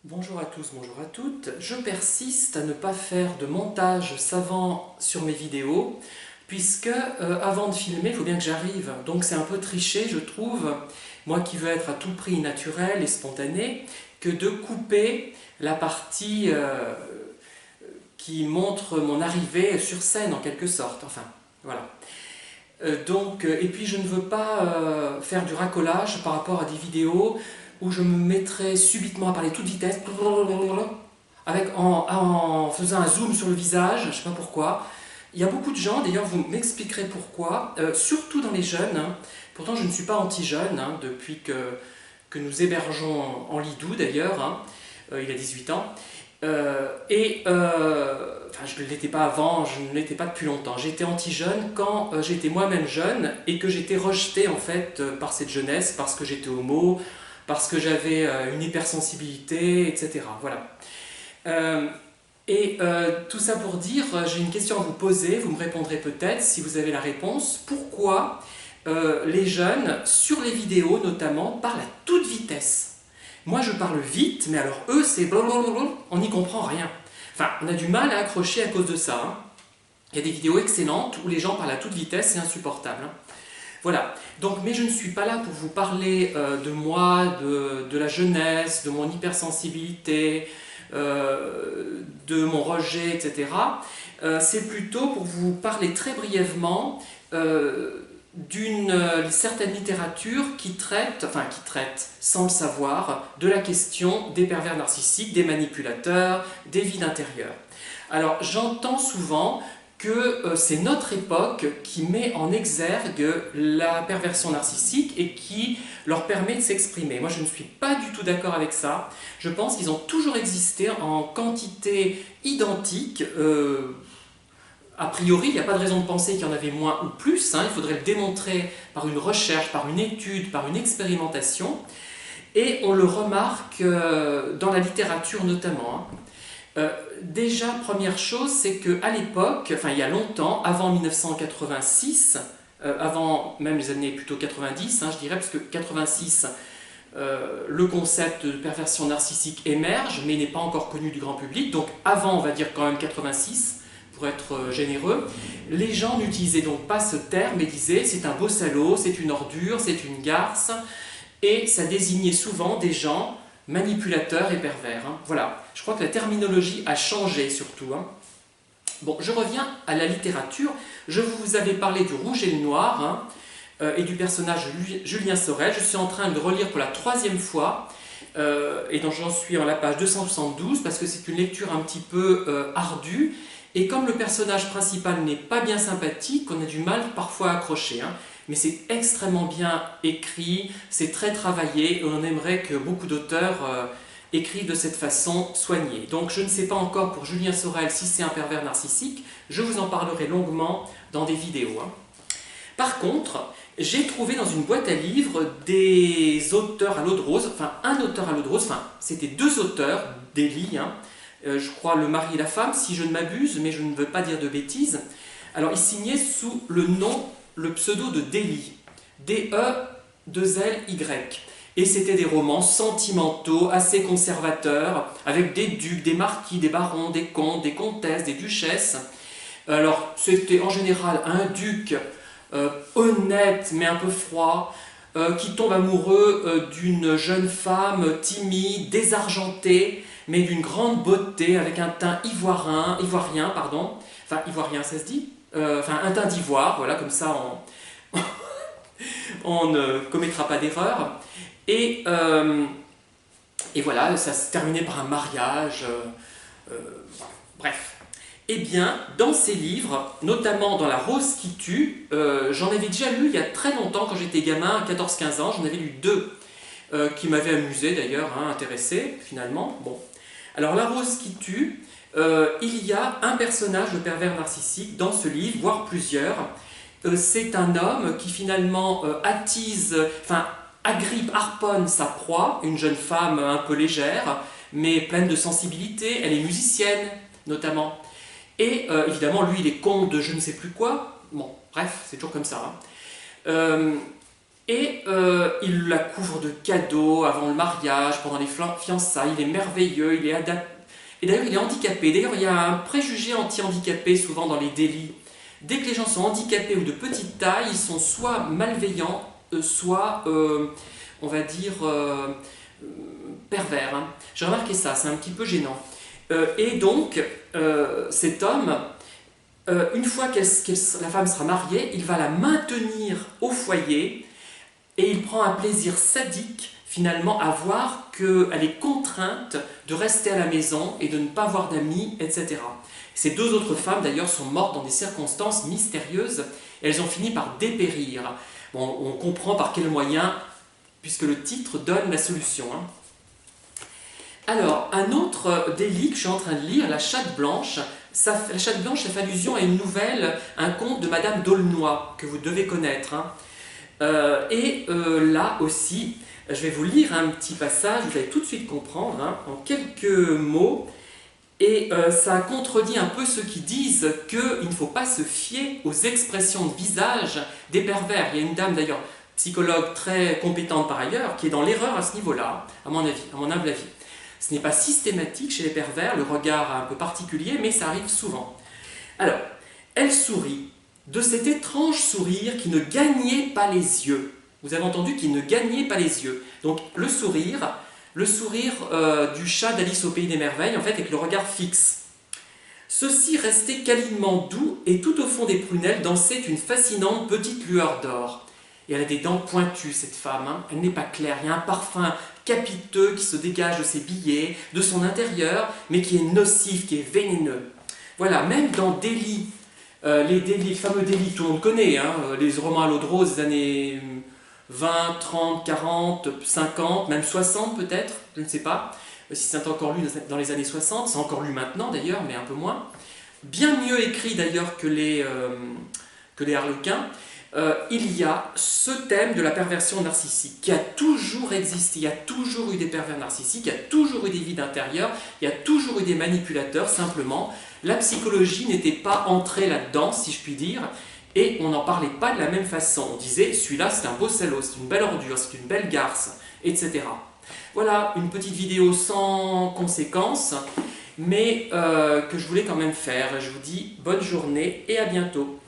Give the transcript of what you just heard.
Bonjour à tous, bonjour à toutes. Je persiste à ne pas faire de montage savant sur mes vidéos, puisque avant de filmer, il faut bien que j'arrive. Donc c'est un peu triché, je trouve, moi qui veux être à tout prix naturel et spontané, que de couper la partie qui montre mon arrivée sur scène en quelque sorte. Enfin, voilà. Et puis je ne veux pas faire du racolage par rapport à des vidéos où je me mettrais subitement à parler toute vitesse, en faisant un zoom sur le visage, je ne sais pas pourquoi. Il y a beaucoup de gens, d'ailleurs vous m'expliquerez pourquoi, surtout dans les jeunes, hein. Pourtant je ne suis pas anti-jeune, hein, depuis que nous hébergeons en Lidou d'ailleurs, hein. Il a 18 ans. Enfin, je ne l'étais pas avant, je ne l'étais pas depuis longtemps. J'étais anti-jeune quand j'étais moi-même jeune et que j'étais rejeté en fait par cette jeunesse parce que j'étais homo, parce que j'avais une hypersensibilité, etc. Voilà. Tout ça pour dire, j'ai une question à vous poser, vous me répondrez peut-être si vous avez la réponse. Pourquoi les jeunes, sur les vidéos notamment, parlent à toute vitesse? Moi je parle vite, mais alors eux c'est blablabla, on n'y comprend rien. Enfin, on a du mal à accrocher à cause de ça, hein. Il y a des vidéos excellentes où les gens parlent à toute vitesse, c'est insupportable, hein. Voilà. Donc, mais je ne suis pas là pour vous parler de moi, de la jeunesse, de mon hypersensibilité, de mon rejet, etc. C'est plutôt pour vous parler très brièvement d'une certaine littérature qui traite, sans le savoir, de la question des pervers narcissiques, des manipulateurs, des vides intérieurs. Alors j'entends souvent que c'est notre époque qui met en exergue la perversion narcissique et qui leur permet de s'exprimer. Moi je ne suis pas du tout d'accord avec ça. Je pense qu'ils ont toujours existé en quantité identique. A priori, il n'y a pas de raison de penser qu'il y en avait moins ou plus, hein. Il faudrait le démontrer par une recherche, par une étude, par une expérimentation. Et on le remarque dans la littérature notamment, hein. Déjà, première chose, c'est qu'à l'époque, enfin il y a longtemps, avant 1986, avant même les années plutôt 90, hein, je dirais, parce que 86, le concept de perversion narcissique émerge, mais n'est pas encore connu du grand public, donc avant, on va dire quand même 86, pour être généreux, les gens n'utilisaient donc pas ce terme et disaient c'est un beau salaud, c'est une ordure, c'est une garce, et ça désignait souvent des gens manipulateurs et pervers, hein. Voilà, je crois que la terminologie a changé surtout, hein. Bon, je reviens à la littérature. Je vous avais parlé du Rouge et le Noir, hein, et du personnage Julien Sorel. Je suis en train de le relire pour la 3e fois, et donc j'en suis à la page 272 parce que c'est une lecture un petit peu ardue. Et comme le personnage principal n'est pas bien sympathique, on a du mal parfois à accrocher, hein. Mais c'est extrêmement bien écrit, c'est très travaillé, et on aimerait que beaucoup d'auteurs écrivent de cette façon soignée. Donc je ne sais pas encore pour Julien Sorel si c'est un pervers narcissique, je vous en parlerai longuement dans des vidéos, hein. Par contre, j'ai trouvé dans une boîte à livres des auteurs à l'eau de rose, enfin un auteur à l'eau de rose, enfin c'était 2 auteurs, d'Élie, hein. Je crois le mari et la femme, si je ne m'abuse, mais je ne veux pas dire de bêtises. Alors, il signait sous le nom, le pseudo de Délie, D-E-2-L-Y. Et c'était des romans sentimentaux, assez conservateurs, avec des ducs, des marquis, des barons, des comtes, des comtesses, des duchesses. Alors, c'était en général un duc honnête, mais un peu froid, qui tombe amoureux d'une jeune femme timide, désargentée, mais d'une grande beauté, avec un teint ivoirien, pardon, enfin ivoirien ça se dit, enfin un teint d'ivoire, voilà, comme ça on ne commettra pas d'erreur. Et, euh, et voilà, ça se terminait par un mariage, euh, bref. Eh bien, dans ces livres, notamment dans La Rose qui tue, j'en avais déjà lu il y a très longtemps, quand j'étais gamin, à 14-15 ans, j'en avais lu 2, qui m'avaient amusé d'ailleurs, hein, intéressé finalement. Bon. Alors, La Rose qui tue, il y a un personnage de pervers narcissique dans ce livre, voire plusieurs. C'est un homme qui finalement agrippe, harponne sa proie, une jeune femme un peu légère, mais pleine de sensibilité. Elle est musicienne, notamment. Et évidemment, lui, il est comte de je ne sais plus quoi. Bon, bref, c'est toujours comme ça, hein. Et il la couvre de cadeaux avant le mariage, pendant les fiançailles, il est merveilleux, il est adapté. Et d'ailleurs, il est handicapé. D'ailleurs, il y a un préjugé anti-handicapé souvent dans les délits. Dès que les gens sont handicapés ou de petite taille, ils sont soit malveillants, soit, on va dire, pervers. Hein. J'ai remarqué ça, c'est un petit peu gênant. Et donc, cet homme, une fois que la femme sera mariée, il va la maintenir au foyer et il prend un plaisir sadique finalement à voir qu'elle est contrainte de rester à la maison et de ne pas avoir d'amis, etc. Ces deux autres femmes d'ailleurs sont mortes dans des circonstances mystérieuses et elles ont fini par dépérir. Bon, on comprend par quels moyens, puisque le titre donne la solution. Hein. Alors, un autre délit que je suis en train de lire, La Chatte Blanche. La Chatte Blanche, ça fait allusion à une nouvelle, un conte de Madame d'Aulnoy, que vous devez connaître. Hein. Là aussi, je vais vous lire un petit passage, vous allez tout de suite comprendre, hein, en quelques mots. Et ça contredit un peu ceux qui disent qu'il ne faut pas se fier aux expressions de visage des pervers. Il y a une dame d'ailleurs, psychologue très compétente par ailleurs, qui est dans l'erreur à ce niveau-là, à mon avis, à mon humble avis. Ce n'est pas systématique chez les pervers, le regard un peu particulier, mais ça arrive souvent. Alors, elle sourit de cet étrange sourire qui ne gagnait pas les yeux. Vous avez entendu qu'il ne gagnait pas les yeux. Donc le sourire du chat d'Alice au Pays des Merveilles, en fait, avec le regard fixe. Ceci restait câlinement doux, et tout au fond des prunelles dansait une fascinante petite lueur d'or. Et elle a des dents pointues, cette femme, hein. Elle n'est pas claire, il y a un parfum capiteux qui se dégage de ses billets, de son intérieur, mais qui est nocif, qui est vénéneux. Voilà, même dans Délit, les fameux délits que tout le monde connaît, hein, les romans à l'eau de rose des années 20, 30, 40, 50, même 60 peut-être, je ne sais pas, si c'est encore lu dans les années 60, c'est encore lu maintenant d'ailleurs, mais un peu moins. Bien mieux écrit d'ailleurs que les Harlequins, il y a ce thème de la perversion narcissique qui a toujours existé. Il y a toujours eu des pervers narcissiques, il y a toujours eu des vides intérieurs, il y a toujours eu des manipulateurs. Simplement, la psychologie n'était pas entrée là-dedans, si je puis dire, et on n'en parlait pas de la même façon. On disait, celui-là c'est un beau salaud, c'est une belle ordure, c'est une belle garce, etc. Voilà, une petite vidéo sans conséquences, mais que je voulais quand même faire. Je vous dis bonne journée et à bientôt.